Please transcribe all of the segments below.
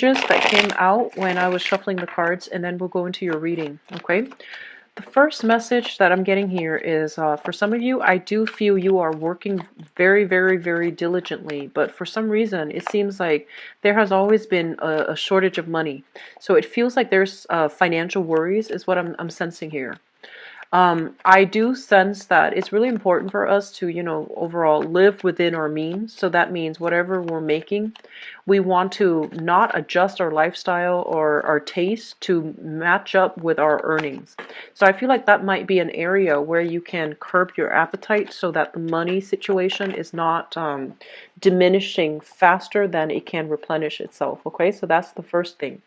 That came out when I was shuffling the cards, and then we'll go into your reading. Okay, the first message that I'm getting here is for some of you, I do feel you are working very, very, very diligently, but for some reason it seems like there has always been a shortage of money. So it feels like there's financial worries is what I'm sensing here. I do sense that it's really important for us to, overall live within our means. So that means whatever we're making, we want to not adjust our lifestyle or our taste to match up with our earnings. So I feel like that might be an area where you can curb your appetite so that the money situation is not diminishing faster than it can replenish itself. Okay, so that's the first thing.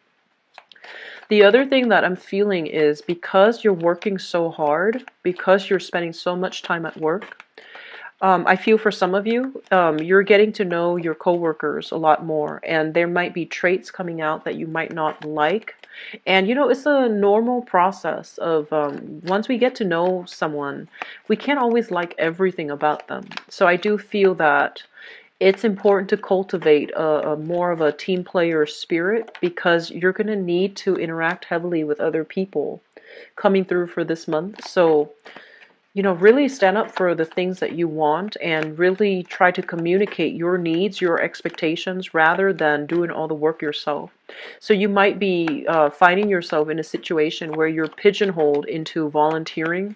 The other thing that I'm feeling is because you're working so hard, because you're spending so much time at work, I feel for some of you, you're getting to know your coworkers a lot more, and there might be traits coming out that you might not like. And it's a normal process of once we get to know someone, we can't always like everything about them. So I do feel that it's important to cultivate a more of a team player spirit because you're going to need to interact heavily with other people coming through for this month. So, really stand up for the things that you want and really try to communicate your needs, your expectations, rather than doing all the work yourself. So you might be finding yourself in a situation where you're pigeonholed into volunteering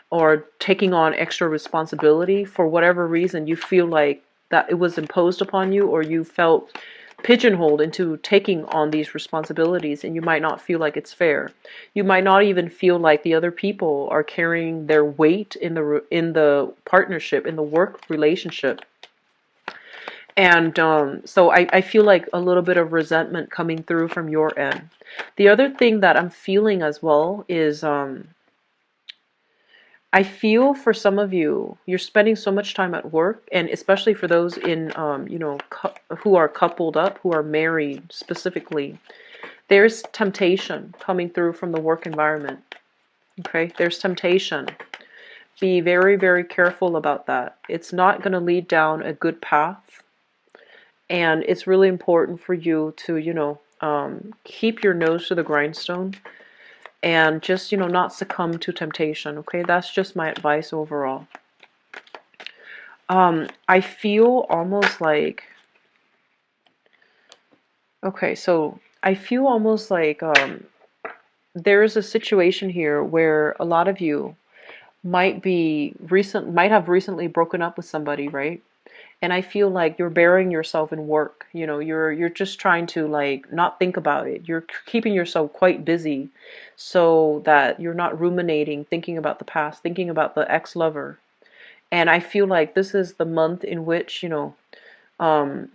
or taking on extra responsibility for whatever reason you feel like that it was imposed upon you, or you felt pigeonholed into taking on these responsibilities, and you might not feel like it's fair. You might not even feel like the other people are carrying their weight in the partnership, in the work relationship. And so I feel like a little bit of resentment coming through from your end. The other thing that I'm feeling as well is I feel for some of you, you're spending so much time at work, and especially for those in, who are coupled up, who are married specifically, there's temptation coming through from the work environment. Okay, there's temptation. Be very, very careful about that. It's not going to lead down a good path, and it's really important for you to, keep your nose to the grindstone and just, not succumb to temptation. Okay, that's just my advice overall. I feel almost like, okay, so I feel almost like there is a situation here where a lot of you might have recently broken up with somebody, right? And I feel like you're burying yourself in work. You're just trying to like not think about it. You're keeping yourself quite busy so that you're not ruminating, thinking about the past, thinking about the ex-lover. And I feel like this is the month in which, um,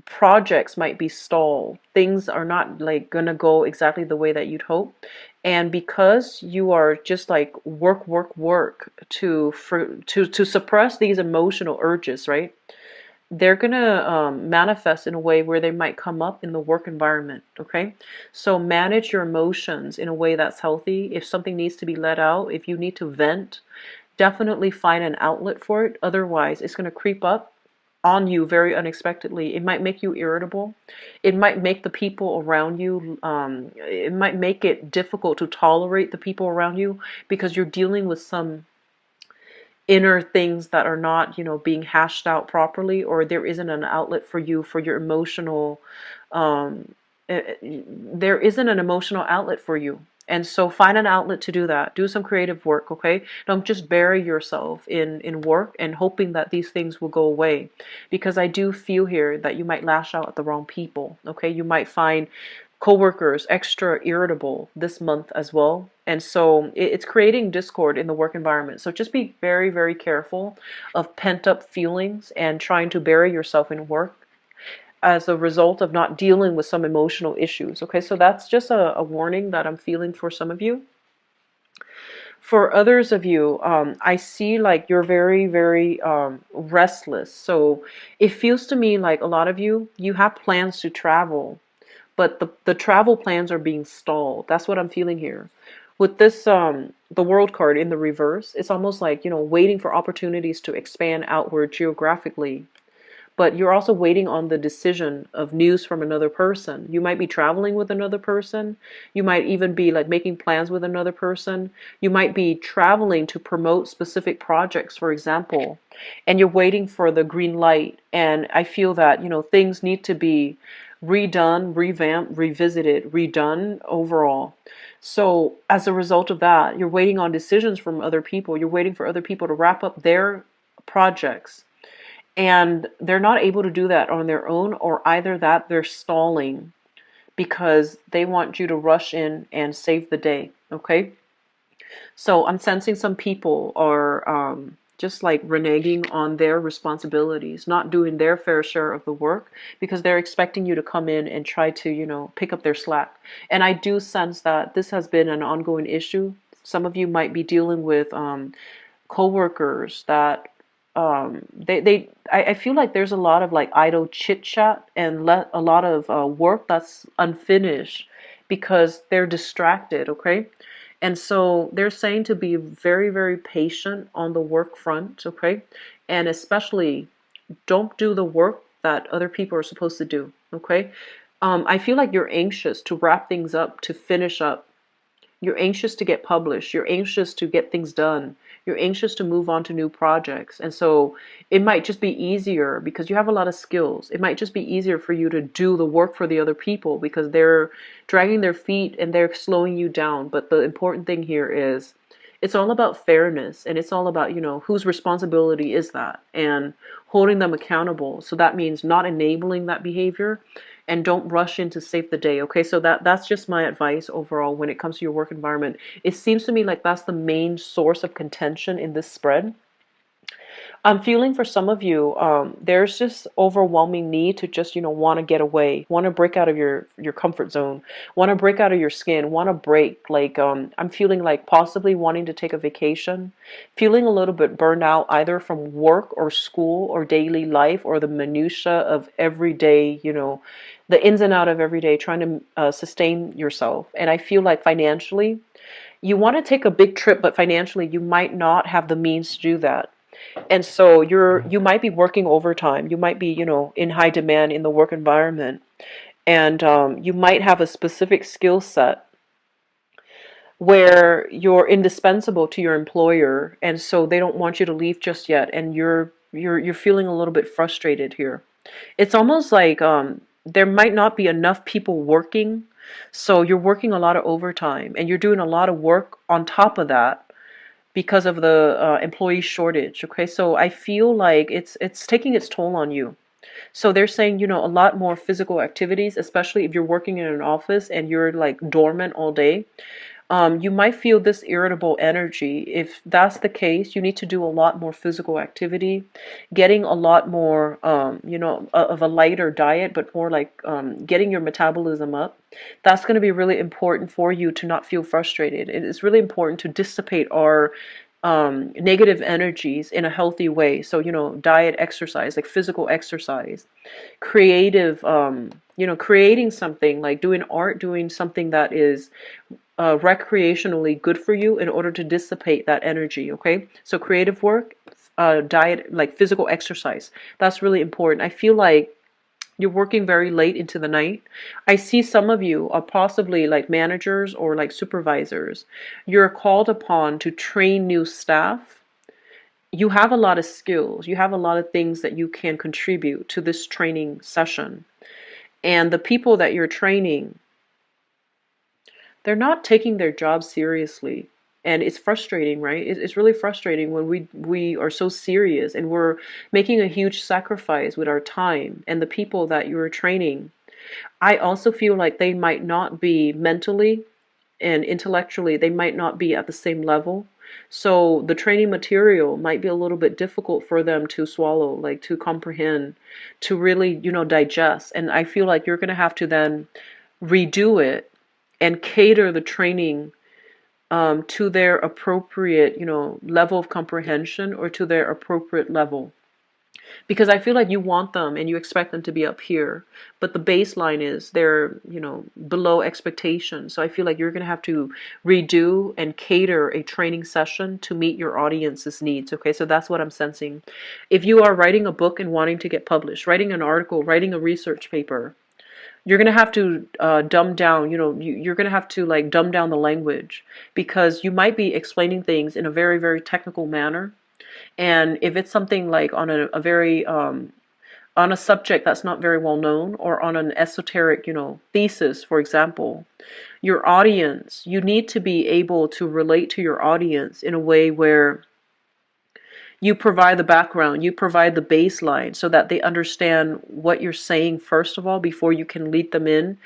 projects might be stalled. Things are not like gonna go exactly the way that you'd hope. And because you are just like work, work, work to suppress these emotional urges, right? They're gonna manifest in a way where they might come up in the work environment. Okay, so manage your emotions in a way that's healthy. If something needs to be let out, if you need to vent, definitely find an outlet for it. Otherwise, it's gonna creep up on you very unexpectedly. It might make you irritable. It might make the people around you, it might make it difficult to tolerate the people around you because you're dealing with some inner things that are not, being hashed out properly, or there isn't an outlet for you for your emotional, there isn't an emotional outlet for you. And so find an outlet to do that. Do some creative work, okay? Don't just bury yourself in work and hoping that these things will go away. Because I do feel here that you might lash out at the wrong people, okay? You might find coworkers extra irritable this month as well. And so it's creating discord in the work environment. So just be very, very careful of pent up feelings and trying to bury yourself in work as a result of not dealing with some emotional issues. Okay, so that's just a warning that I'm feeling for some of you. For others of you, I see like you're very, very restless. So it feels to me like a lot of you have plans to travel, but the travel plans are being stalled. That's what I'm feeling here. With this, the world card in the reverse, it's almost like, waiting for opportunities to expand outward geographically. but you're also waiting on the decision of news from another person. You might be traveling with another person. You might even be like making plans with another person. You might be traveling to promote specific projects, for example, and you're waiting for the green light. And I feel that, things need to be redone, revamped, revisited, redone overall. So as a result of that, you're waiting on decisions from other people. You're waiting for other people to wrap up their projects. And they're not able to do that on their own, or either that they're stalling because they want you to rush in and save the day. Okay? So I'm sensing some people are just like reneging on their responsibilities, not doing their fair share of the work because they're expecting you to come in and try to, pick up their slack. And I do sense that this has been an ongoing issue. Some of you might be dealing with coworkers that I feel like there's a lot of like idle chit chat and a lot of work that's unfinished because they're distracted. Okay. And so they're saying to be very, very patient on the work front, okay? And especially don't do the work that other people are supposed to do, okay? I feel like you're anxious to wrap things up, to finish up. You're anxious to get published. You're anxious to get things done. You're anxious to move on to new projects. And so it might just be easier because you have a lot of skills. It might just be easier for you to do the work for the other people because they're dragging their feet and they're slowing you down. But the important thing here is it's all about fairness, and it's all about, whose responsibility is that, and holding them accountable. So that means not enabling that behavior, and don't rush in to save the day. Okay, so that's just my advice overall when it comes to your work environment. It seems to me like that's the main source of contention in this spread. I'm feeling for some of you, there's just overwhelming need to just, want to get away, want to break out of your comfort zone, want to break out of your skin, want to break. Like, I'm feeling like possibly wanting to take a vacation, feeling a little bit burned out either from work or school or daily life or the minutia of everyday, the ins and out of every day, trying to sustain yourself. And I feel like financially, you want to take a big trip, but financially, you might not have the means to do that. And so you might be working overtime. You might be, in high demand in the work environment. And you might have a specific skill set where you're indispensable to your employer, and so they don't want you to leave just yet, and you're feeling a little bit frustrated here. It's almost like there might not be enough people working, so you're working a lot of overtime, and you're doing a lot of work on top of that because of the employee shortage. Okay, so I feel like it's taking its toll on you. So they're saying, a lot more physical activities, especially if you're working in an office and you're like dormant all day. You might feel this irritable energy. If that's the case, you need to do a lot more physical activity, getting a lot more, of a lighter diet, but more like getting your metabolism up. That's going to be really important for you to not feel frustrated. It is really important to dissipate our negative energies in a healthy way. So, diet, exercise, like physical exercise, creative, creating something like doing art, doing something that is recreationally good for you in order to dissipate that energy. Okay, so creative work, diet, like physical exercise, that's really important. I feel like you're working very late into the night. I see some of you are possibly like managers or like supervisors. You're called upon to train new staff. You have a lot of skills. You have a lot of things that you can contribute to this training session. And the people that you're training, they're not taking their job seriously. And it's frustrating, right? It's really frustrating when we are so serious and we're making a huge sacrifice with our time and the people that you're training. I also feel like they might not be mentally and intellectually, they might not be at the same level. So the training material might be a little bit difficult for them to swallow, like to comprehend, to really, digest. And I feel like you're going to have to then redo it and cater the training to their appropriate, level of comprehension or to their appropriate level. because I feel like you want them and you expect them to be up here, but the baseline is they're, you know, below expectation. So I feel like you're going to have to redo and cater a training session to meet your audience's needs. Okay, so that's what I'm sensing. If you are writing a book and wanting to get published, writing an article, writing a research paper, you're going to have to dumb down, you know, you're going to have to like dumb down the language, because you might be explaining things in a very, very technical manner. And if it's something like on a very on a subject that's not very well known, or on an esoteric, you know, thesis, for example, your audience, you need to be able to relate to your audience in a way where you provide the background, you provide the baseline so that they understand what you're saying first of all before you can lead them in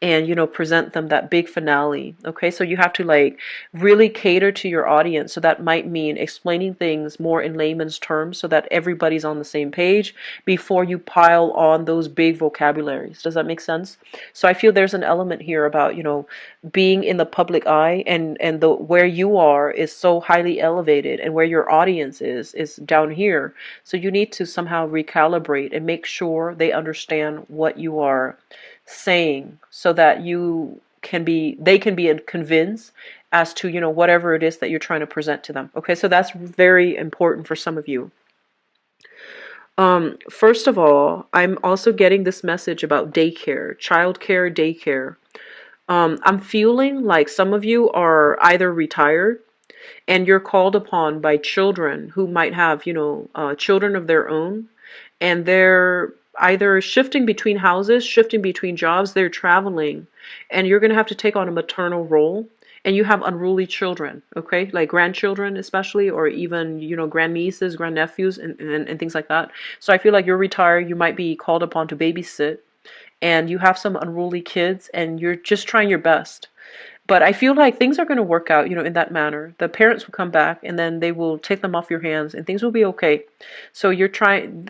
and, you know, present them that big finale. Okay, so you have to like really cater to your audience. So that might mean explaining things more in layman's terms so that everybody's on the same page before you pile on those big vocabularies. Does that make sense? So I feel there's an element here about, you know, being in the public eye, and the where you are is so highly elevated and where your audience is down here. So you need to somehow recalibrate and make sure they understand what you are saying so that they can be convinced as to, you know, whatever it is that you're trying to present to them. Okay, so that's very important for some of you. First of all, I'm also getting this message about daycare, childcare, daycare. I'm feeling like some of you are either retired and you're called upon by children who might have, you know, children of their own, and they're either shifting between houses, shifting between jobs, they're traveling, and you're going to have to take on a maternal role. And you have unruly children, okay, like grandchildren especially, or even, you know, grandnieces, grandnephews, and things like that. So I feel like you're retired, you might be called upon to babysit, and you have some unruly kids, and you're just trying your best. But I feel like things are going to work out, you know, in that manner. The parents will come back, and then they will take them off your hands, and things will be okay. So you're trying.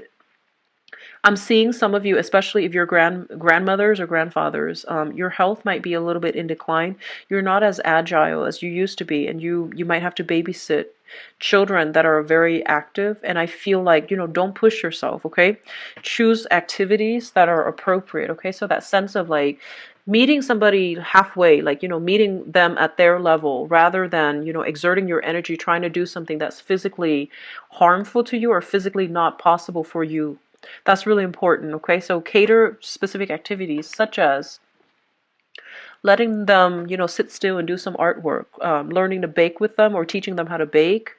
I'm seeing some of you, especially if you're grandmothers or grandfathers, your health might be a little bit in decline. You're not as agile as you used to be, and you might have to babysit children that are very active. And I feel like, you know, don't push yourself, okay? Choose activities that are appropriate, okay? So that sense of like meeting somebody halfway, like, you know, meeting them at their level rather than, you know, exerting your energy trying to do something that's physically harmful to you or physically not possible for you. That's really important, okay? So cater specific activities such as letting them, you know, sit still and do some artwork, learning to bake with them or teaching them how to bake,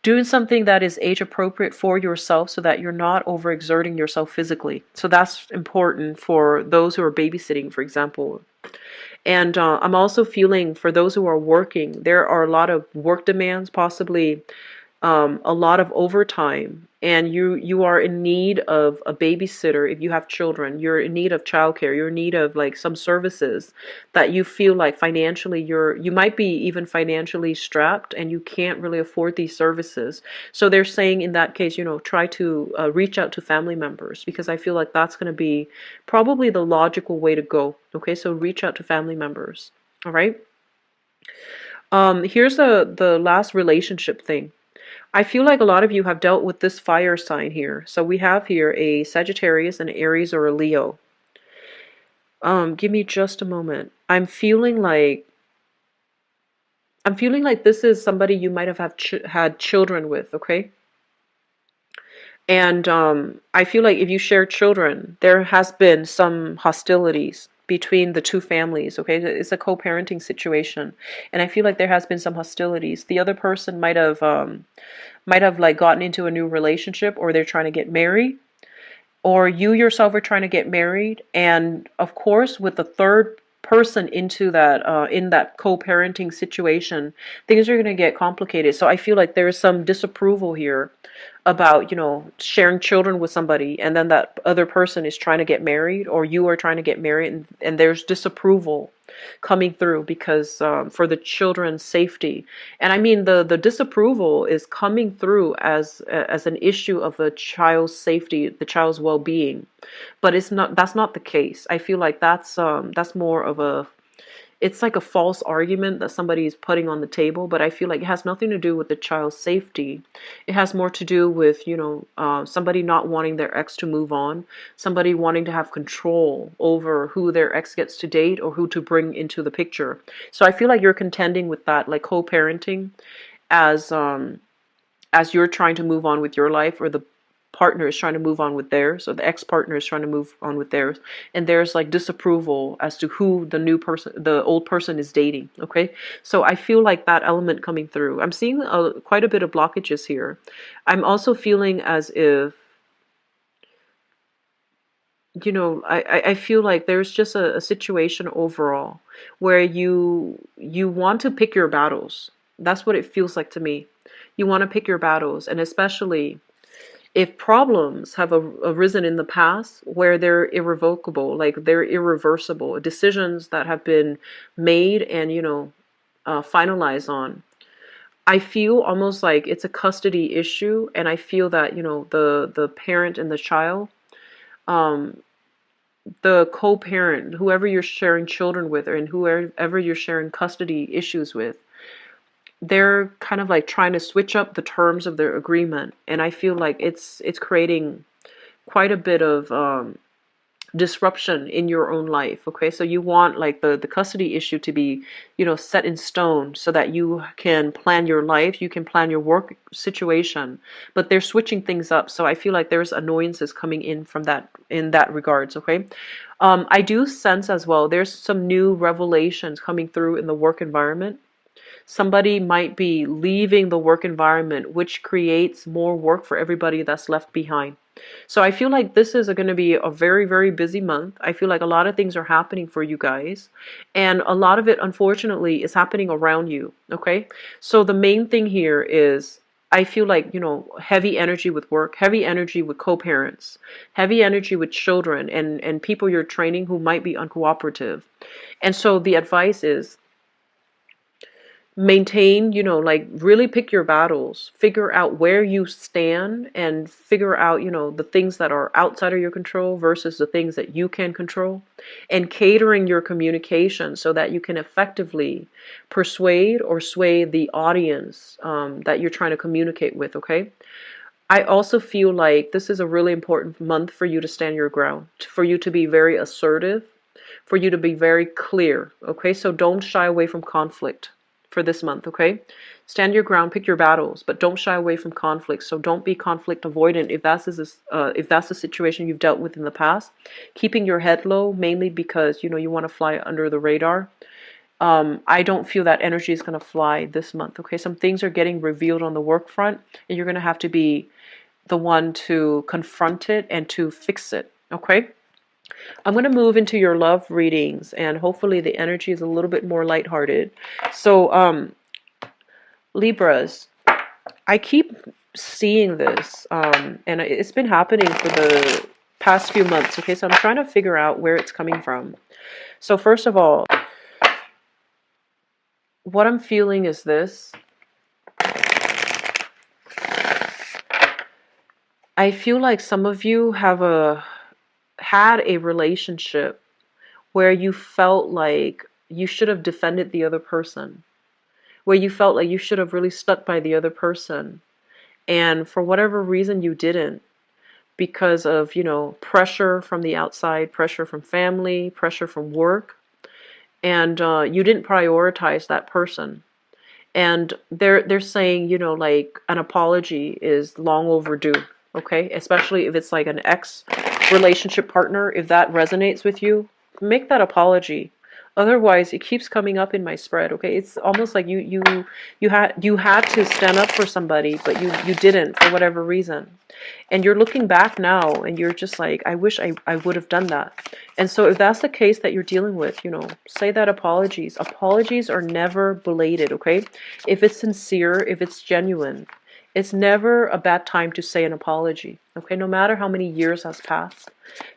doing something that is age appropriate for yourself so that you're not overexerting yourself physically. So that's important for those who are babysitting, for example. And I'm also feeling for those who are working, there are a lot of work demands, possibly a lot of overtime, and you are in need of a babysitter. If you have children, you're in need of childcare, you're in need of like some services that you feel like financially you might be even financially strapped and you can't really afford these services. So they're saying in that case, you know, try to reach out to family members, because I feel like that's going to be probably the logical way to go. Okay, so reach out to family members. All right. Here's the last relationship thing. I feel like a lot of you have dealt with this fire sign here. So we have here a Sagittarius, an Aries, or a Leo. Give me just a moment. I'm feeling like this is somebody you might have had children with, okay? And I feel like if you share children, there has been some hostilities between the two families, okay? It's a co-parenting situation. And I feel like there has been some hostilities. The other person might have like gotten into a new relationship, or they're trying to get married, or you yourself are trying to get married. And of course, with the third person into that in that co-parenting situation, things are going to get complicated. So I feel like there's some disapproval here about, you know, sharing children with somebody, and then that other person is trying to get married, or you are trying to get married, and there's disapproval coming through because for the children's safety. And I mean the disapproval is coming through as an issue of the child's safety, the child's well-being. But that's not the case. I feel like that's more of a it's like a false argument that somebody is putting on the table, but I feel like it has nothing to do with the child's safety. It has more to do with, somebody not wanting their ex to move on, somebody wanting to have control over who their ex gets to date or who to bring into the picture. So I feel like you're contending with that, like co-parenting, as you're trying to move on with your life, or the partner is trying to move on with theirs, or the ex-partner is trying to move on with theirs, and there's like disapproval as to who the old person is dating. Okay, so I feel like that element coming through. I'm seeing quite a bit of blockages here. I'm also feeling as if, I feel like there's just a situation overall where you want to pick your battles. That's what it feels like to me. You want to pick your battles, and especially if problems have arisen in the past where they're irrevocable, like they're irreversible, decisions that have been made and, finalized on. I feel almost like it's a custody issue, and I feel that, the parent and the child, um, the co-parent, whoever you're sharing children with, and whoever you're sharing custody issues with, they're kind of like trying to switch up the terms of their agreement, and I feel like it's creating quite a bit of disruption in your own life. Okay, so you want like the custody issue to be, set in stone, so that you can plan your life, you can plan your work situation, but they're switching things up. So I feel like there's annoyances coming in from that, in that regards. Okay, I do sense as well there's some new revelations coming through in the work environment. Somebody might be leaving the work environment, which creates more work for everybody that's left behind. So I feel like this is going to be a very, very busy month. I feel like a lot of things are happening for you guys. And a lot of it, unfortunately, is happening around you. Okay? So the main thing here is, I feel like, heavy energy with work, heavy energy with co-parents, heavy energy with children and people you're training who might be uncooperative. And so the advice is, maintain, like really pick your battles, figure out where you stand, and figure out, the things that are outside of your control versus the things that you can control, and catering your communication so that you can effectively persuade or sway the audience that you're trying to communicate with. Okay, I also feel like this is a really important month for you to stand your ground, for you to be very assertive, for you to be very clear. Okay, so don't shy away from conflict for this month. Okay, stand your ground, pick your battles, but don't shy away from conflict. So don't be conflict avoidant if that's the situation you've dealt with in the past. Keeping your head low, mainly because you want to fly under the radar. I don't feel that energy is going to fly this month. Okay, some things are getting revealed on the work front, and you're going to have to be the one to confront it and to fix it. Okay, I'm going to move into your love readings, and hopefully the energy is a little bit more lighthearted. So, Libras, I keep seeing this, and it's been happening for the past few months. Okay, so I'm trying to figure out where it's coming from. So first of all, what I'm feeling is this. I feel like some of you have had a relationship where you felt like you should have defended the other person, where you felt like you should have really stuck by the other person, and for whatever reason you didn't, because of, pressure from the outside, pressure from family, pressure from work, and you didn't prioritize that person. And they're saying, like an apology is long overdue. Okay, especially if it's like an ex relationship partner, if that resonates with you, make that apology. Otherwise, it keeps coming up in my spread. Okay, it's almost like you had to stand up for somebody, but you didn't for whatever reason, and you're looking back now, and you're just like, I wish I would have done that. And so, if that's the case that you're dealing with, say that apologies are never belated. Okay, if it's sincere, if it's genuine, it's never a bad time to say an apology. Okay, no matter how many years has passed,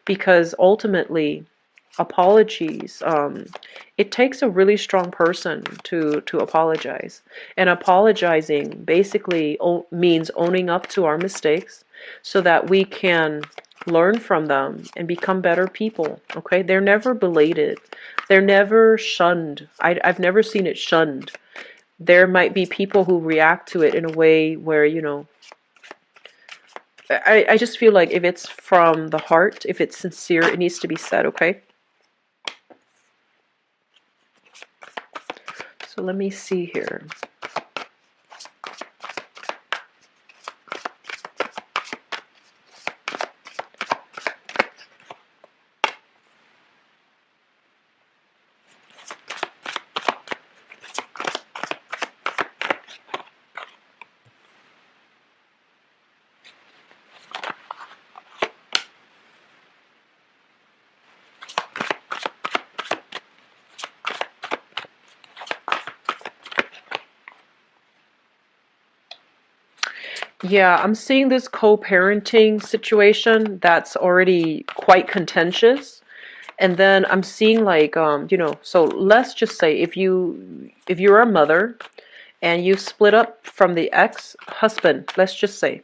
because ultimately, apologies, it takes a really strong person to apologize. And apologizing basically means owning up to our mistakes so that we can learn from them, and become better people. Okay, they're never belated, they're never shunned. I've never seen it shunned. There might be people who react to it in a way where, you know, I just feel like if it's from the heart, if it's sincere, it needs to be said. Okay, so let me see here. Yeah, I'm seeing this co-parenting situation that's already quite contentious. And then I'm seeing like, you know, so let's just say if you're a mother and you split up from the ex-husband, let's just say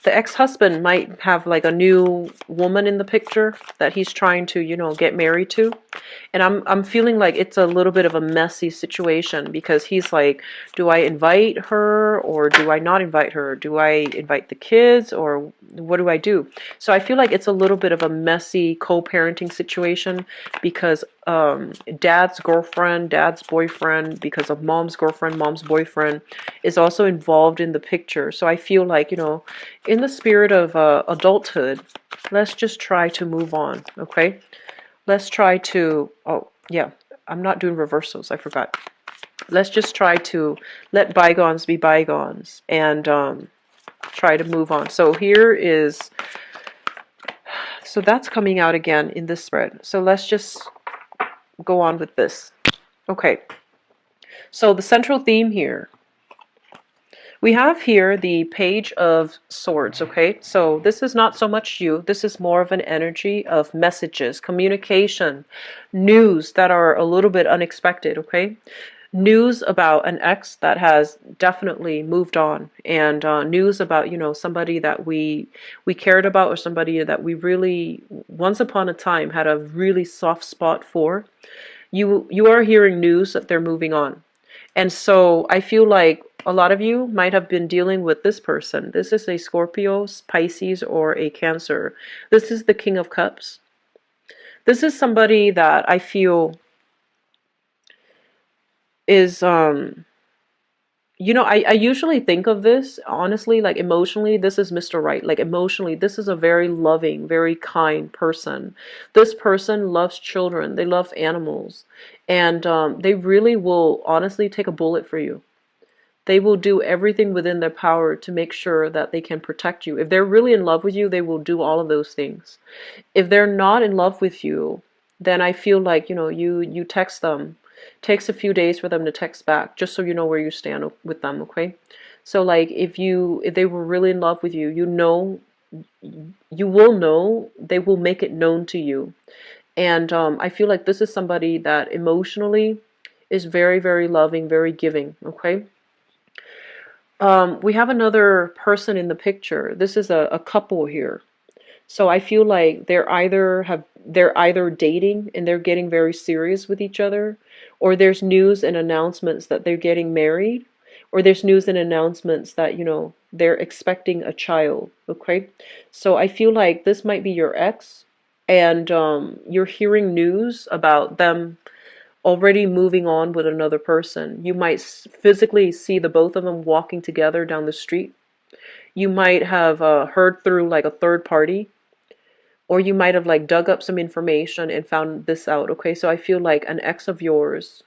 the ex-husband might have like a new woman in the picture that he's trying to, you know, get married to. And I'm feeling like it's a little bit of a messy situation because he's like, do I invite her or do I not invite her? Do I invite the kids or what do I do? So I feel like it's a little bit of a messy co-parenting situation because dad's girlfriend, dad's boyfriend, because of mom's girlfriend, mom's boyfriend is also involved in the picture. So I feel like, you know, in the spirit of adulthood, let's just try to move on, okay? Let's try to, oh, yeah, I'm not doing reversals, I forgot. Let's just try to let bygones be bygones and try to move on. So here is, so that's coming out again in this spread. So let's just go on with this. Okay, so the central theme here, we have here the Page of Swords, okay? So this is not so much you. This is more of an energy of messages, communication, news that are a little bit unexpected, okay? News about an ex that has definitely moved on, and news about, you know, somebody that we cared about or somebody that we really once upon a time had a really soft spot for. You are hearing news that they're moving on. And so I feel like a lot of you might have been dealing with this person. This is a Scorpio, Pisces, or a Cancer. This is the King of Cups. This is somebody that I feel is, you know, I usually think of this, honestly, like emotionally, this is Mr. Right. Like emotionally, this is a very loving, very kind person. This person loves children. They love animals. And they really will honestly take a bullet for you. They will do everything within their power to make sure that they can protect you. If they're really in love with you, they will do all of those things. If they're not in love with you, then I feel like, you know, you text them. It takes a few days for them to text back, just so you know where you stand with them, okay? So like if they were really in love with you, you know, you will know, they will make it known to you. And I feel like this is somebody that emotionally is very, very loving, very giving, okay? We have another person in the picture. This is a couple here. So I feel like they're either dating and they're getting very serious with each other, or there's news and announcements that they're getting married, or there's news and announcements that, you know, they're expecting a child, okay? So I feel like this might be your ex, and you're hearing news about them already moving on with another person. You might physically see the both of them walking together down the street. You might have heard through like a third party, or you might have like dug up some information and found this out. Okay, so I feel like an ex of yours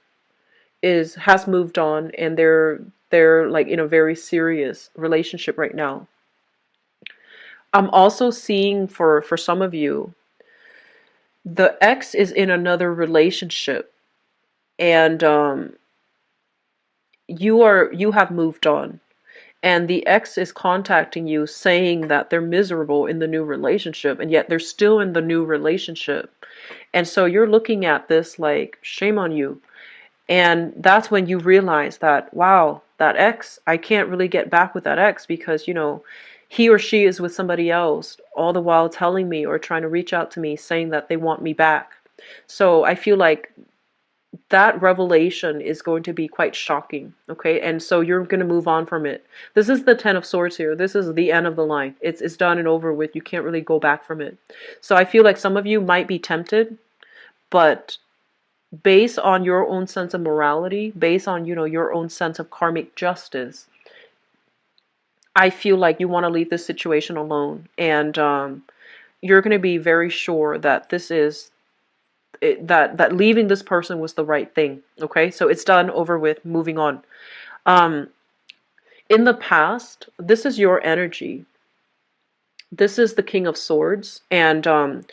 has moved on, and they're like in a very serious relationship right now. I'm also seeing for some of you, the ex is in another relationship, and you have moved on, and the ex is contacting you saying that they're miserable in the new relationship, and yet they're still in the new relationship. And so you're looking at this like, shame on you. And that's when you realize that, wow, that ex, I can't really get back with that ex because, you know, he or she is with somebody else, all the while telling me or trying to reach out to me saying that they want me back. So I feel like that revelation is going to be quite shocking, okay? And so you're going to move on from it. This is the Ten of Swords here. This is the end of the line. It's done and over with. You can't really go back from it. So I feel like some of you might be tempted, but based on your own sense of morality, based on, you know, your own sense of karmic justice, I feel like you want to leave this situation alone. And you're going to be very sure that this is that leaving this person was the right thing. Okay, so it's done, over with, moving on. In the past, this is your energy. This is the King of Swords, and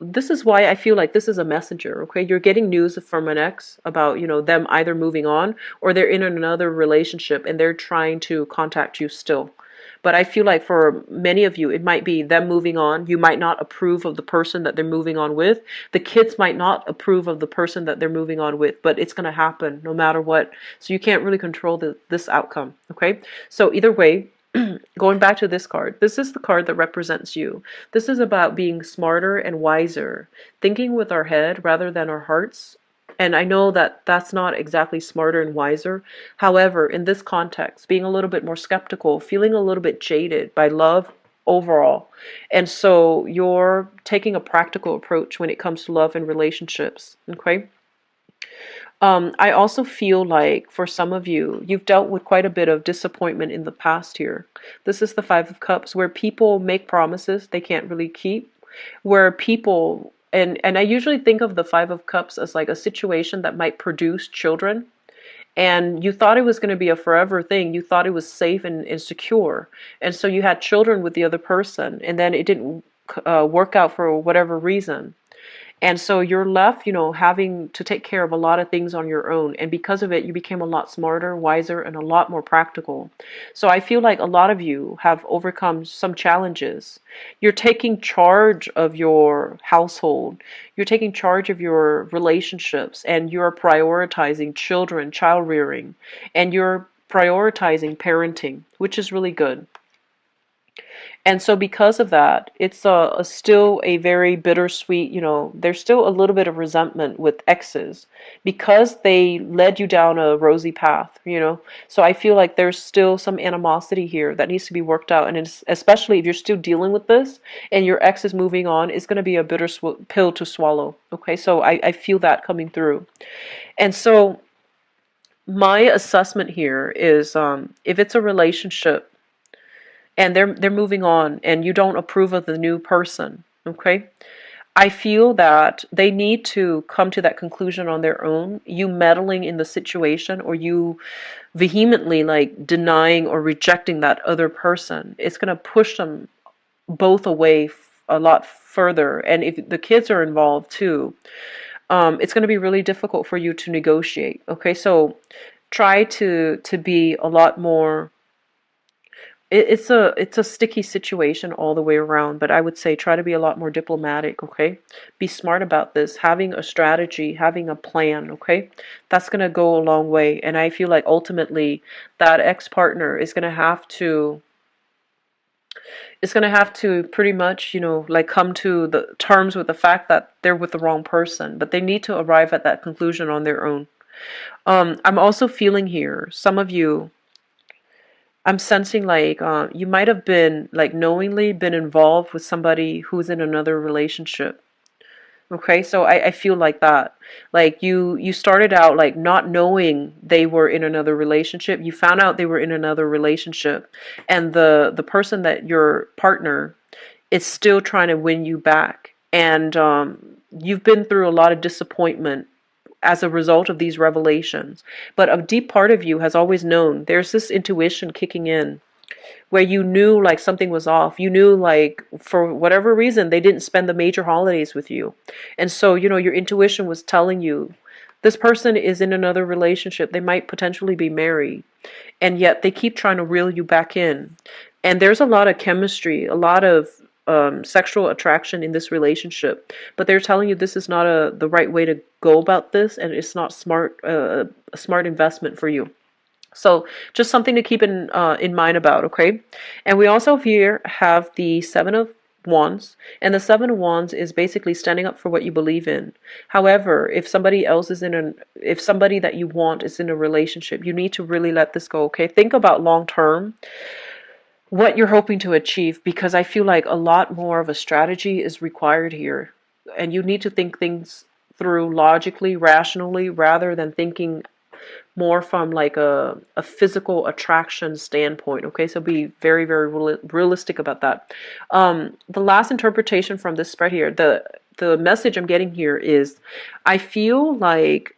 this is why I feel like this is a messenger. Okay, you're getting news from an ex about, you know, them either moving on or they're in another relationship and they're trying to contact you still. But I feel like for many of you, it might be them moving on. You might not approve of the person that they're moving on with. The kids might not approve of the person that they're moving on with, but it's going to happen no matter what. So you can't really control this outcome, okay? So either way, going back to this card, this is the card that represents you. This is about being smarter and wiser, thinking with our head rather than our hearts. And I know that that's not exactly smarter and wiser. However, in this context, being a little bit more skeptical, feeling a little bit jaded by love overall. And so you're taking a practical approach when it comes to love and relationships, okay? I also feel like for some of you, you've dealt with quite a bit of disappointment in the past here. This is the Five of Cups, where people make promises they can't really keep, where people, and I usually think of the Five of Cups as like a situation that might produce children, and you thought it was going to be a forever thing. You thought it was safe and secure, and so you had children with the other person, and then it didn't work out for whatever reason. And so you're left, you know, having to take care of a lot of things on your own. And because of it, you became a lot smarter, wiser, and a lot more practical. So I feel like a lot of you have overcome some challenges. You're taking charge of your household. You're taking charge of your relationships. And you're prioritizing children, child rearing. And you're prioritizing parenting, which is really good. And so because of that, it's still a very bittersweet, you know, there's still a little bit of resentment with exes because they led you down a rosy path, you know. So I feel like there's still some animosity here that needs to be worked out. And it's, especially if you're still dealing with this and your ex is moving on, it's going to be a bitter pill to swallow. Okay, so I feel that coming through. And so my assessment here is if it's a relationship, and they're moving on and you don't approve of the new person, okay? I feel that they need to come to that conclusion on their own. You meddling in the situation or you vehemently like denying or rejecting that other person, it's going to push them both away a lot further. And if the kids are involved too, it's going to be really difficult for you to negotiate, okay? So try to be a lot more. It's a sticky situation all the way around, but I would say try to be a lot more diplomatic, okay? Be smart about this, having a strategy, having a plan, okay? That's going to go a long way, and I feel like ultimately that ex-partner is going to have to pretty much, you know, like come to the terms with the fact that they're with the wrong person, but they need to arrive at that conclusion on their own. I'm also feeling here, some of you, I'm sensing like you might have been like knowingly been involved with somebody who's in another relationship. Okay, so I feel like that. Like you started out like not knowing they were in another relationship. You found out they were in another relationship, and the person that your partner is still trying to win you back. And you've been through a lot of disappointment as a result of these revelations. But a deep part of you has always known. There's this intuition kicking in where you knew like something was off. You knew like for whatever reason they didn't spend the major holidays with you. And so, you know, your intuition was telling you this person is in another relationship. They might potentially be married. And yet they keep trying to reel you back in. And there's a lot of chemistry, a lot of sexual attraction in this relationship, but they're telling you this is not the right way to go about this, and it's not smart, a smart investment for you. So just something to keep in mind about, okay? And we also here have the Seven of Wands, and the Seven of Wands is basically standing up for what you believe in. However, if somebody else is if somebody that you want is in a relationship, you need to really let this go, okay? Think about long term what you're hoping to achieve, because I feel like a lot more of a strategy is required here, and you need to think things through logically, rationally, rather than thinking more from like a physical attraction standpoint, okay? So be very, very realistic about that. The last interpretation from this spread here, the message I'm getting here is I feel like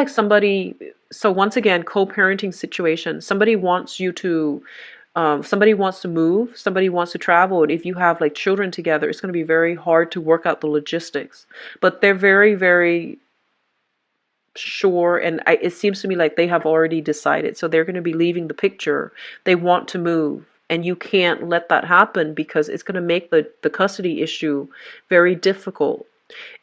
somebody, so once again, co-parenting situation, somebody wants you to somebody wants to move, somebody wants to travel, and if you have like children together, it's going to be very hard to work out the logistics, but they're very, very sure, and it seems to me like they have already decided, so they're going to be leaving the picture. They want to move, and you can't let that happen because it's going to make the custody issue very difficult.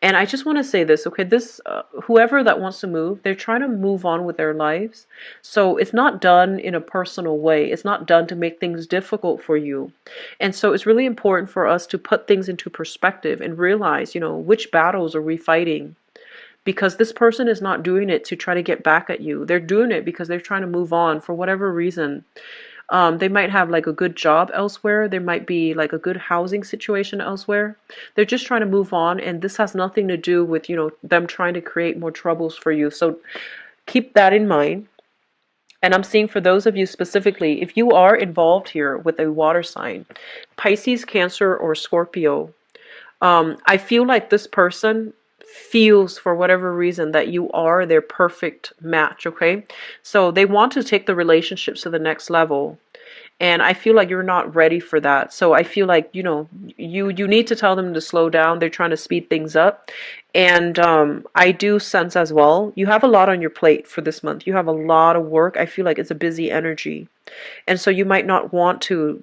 And I just want to say this, okay? This whoever that wants to move, they're trying to move on with their lives, so it's not done in a personal way. It's not done to make things difficult for you. And so it's really important for us to put things into perspective and realize, you know, which battles are we fighting, because this person is not doing it to try to get back at you. They're doing it because they're trying to move on for whatever reason. They might have like a good job elsewhere. There might be like a good housing situation elsewhere. They're just trying to move on, and this has nothing to do with, you know, them trying to create more troubles for you. So keep that in mind. And I'm seeing for those of you specifically, if you are involved here with a water sign, Pisces, Cancer, or Scorpio, I feel like this person feels for whatever reason that you are their perfect match, okay? So they want to take the relationships to the next level, and I feel like you're not ready for that. So I feel like, you know, you need to tell them to slow down. They're trying to speed things up. And I do sense as well, you have a lot on your plate for this month. You have a lot of work. I feel like it's a busy energy, and so you might not want to,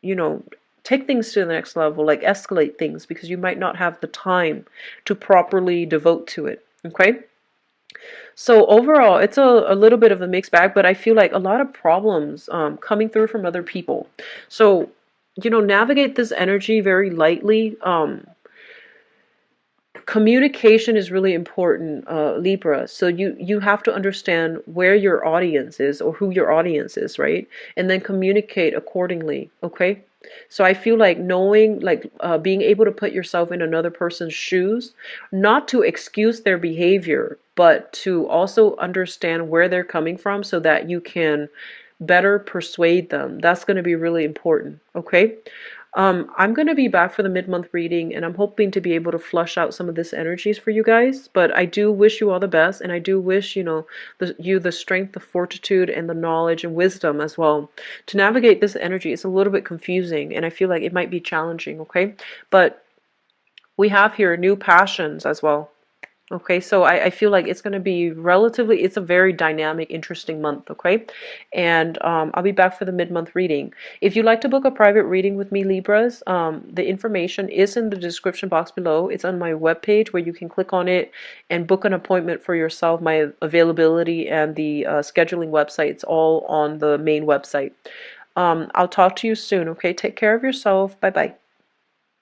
you know, take things to the next level, like escalate things, because you might not have the time to properly devote to it, okay? So overall, it's a little bit of a mixed bag, but I feel like a lot of problems coming through from other people. So, you know, navigate this energy very lightly. Communication is really important, Libra. So you have to understand where your audience is, or who your audience is, right? And then communicate accordingly, okay? So I feel like knowing, like being able to put yourself in another person's shoes, not to excuse their behavior, but to also understand where they're coming from so that you can better persuade them. That's going to be really important, okay? I'm going to be back for the mid-month reading, and I'm hoping to be able to flush out some of this energies for you guys. But I do wish you all the best, and I do wish, you know, the strength, the fortitude, and the knowledge and wisdom as well to navigate this energy. It's a little bit confusing, and I feel like it might be challenging, okay? But we have here new passions as well. Okay, so I feel like it's going to be relatively, it's a very dynamic, interesting month, okay? And I'll be back for the mid-month reading. If you'd like to book a private reading with me, Libras, the information is in the description box below. It's on my webpage where you can click on it and book an appointment for yourself. My availability and the scheduling website, it's all on the main website. I'll talk to you soon, okay? Take care of yourself. Bye-bye.